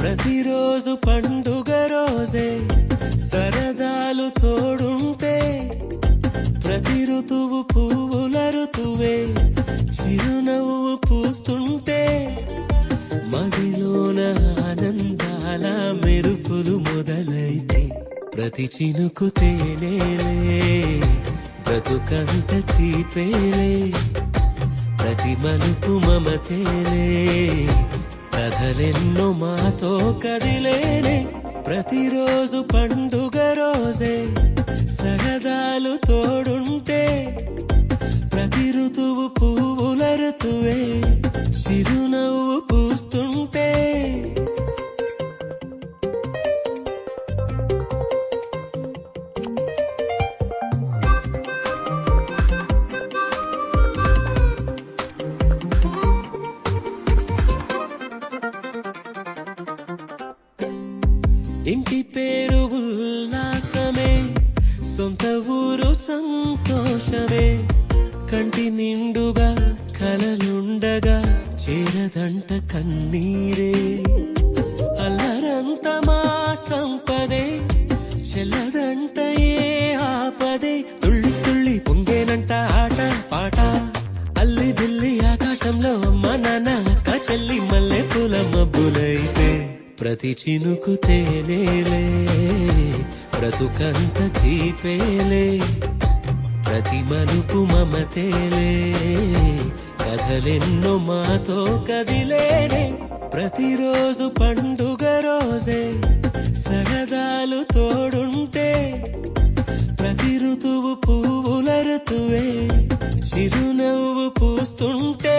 ప్రతిరోజు పండుగ రోజే సరదాలు తోడుంటే ప్రతి ఋతువు పువ్వుల ఋతువే చిరునవ్వు పూస్తుంటే మదిలోన ఆనందాల మెరుపులు మొదలైతే ప్రతి చినుకు తేనేలే బ్రతుకంత తీపేలే ప్రతి మలుపు మమతేలే కథలెన్నో మాతో కదిలేనే ప్రతిరోజు పండుగ రోజే సరదాలు తోడుంటే ప్రతి ఋతువు పువ్వుల ఋతువే చిరునవ్వు పూస్తుంటే ఇంటి పేరు ఉల్లాసమే సొంత ఊరు సంతోషమే కంటి నిండుగా కలలుండగా చేరదంట కన్నీరే అల్లరంత మా సంపదే చెల్లదంట ఏ ఆపదే తుళ్ళి తుళ్ళి పొంగేనంట ఆట పాట అల్లి బిల్లి ఆకాశంలో అమ్మ నాన్న అక్క చెల్లి మల్లె పూల మబ్బులైతే ప్రతి చినుకు తేనేలే బ్రతుకంత తీపేలే ప్రతి మలుపు మమతేలే కథలెన్నో మాతో కదిలేనే ప్రతిరోజు పండుగ రోజే సరదాలు తోడుంటే ప్రతి ఋతువు పువ్వుల ఋతువే చిరునవ్వు పూస్తుంటే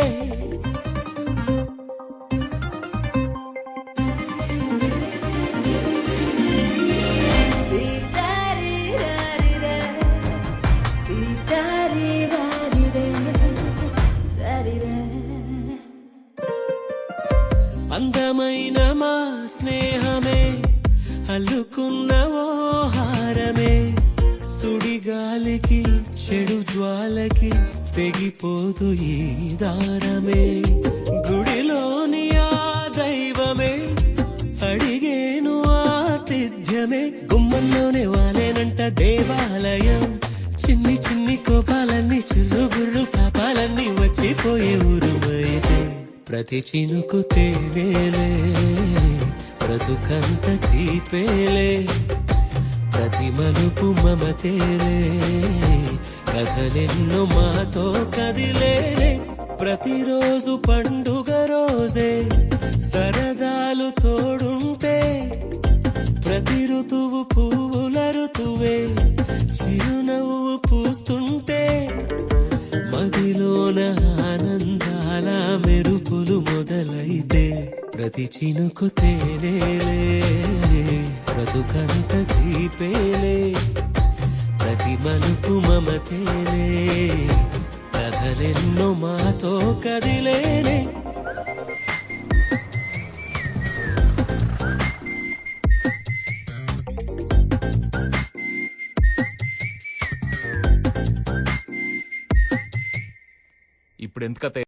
అందమైన మా స్నేహమే అల్లుకున్న ఓ హారమే సుడిగాలికి చెడు జ్వాలకి తెగిపోదు ఈ దారమే గుడిలోని ఆ దైవమే అడిగేను ఆతిథ్యమే గుమ్మంలోనే వాలేనంట దేవాలయం చిన్ని చిన్ని కోపాలన్నీ చిల్లుబుర్రు తాపాలన్నీ వచ్చిపోయే ఊరుమైతే ప్రతి చినుకు తేనేలే బ్రతుకంత తీపేలే ప్రతి మలుపు మమతేలే కథలెన్నో మాతో కదిలేనే ప్రతిరోజు పండుగ రోజే సరదాలు తోడుంటే ప్రతి ఋతువు పువ్వుల ఋతువే చిరునవ్వు పూస్తుంటే మదిలోన ఆనందాల మెరుపులు మొదలైతే ప్రతి చినుకు తేనేలే బ్రతుకంత తీపేలే ప్రతి మలుపు మమతేలే కథలెన్నో మాతో కదిలేనే ఇప్పుడు ఎందుకతే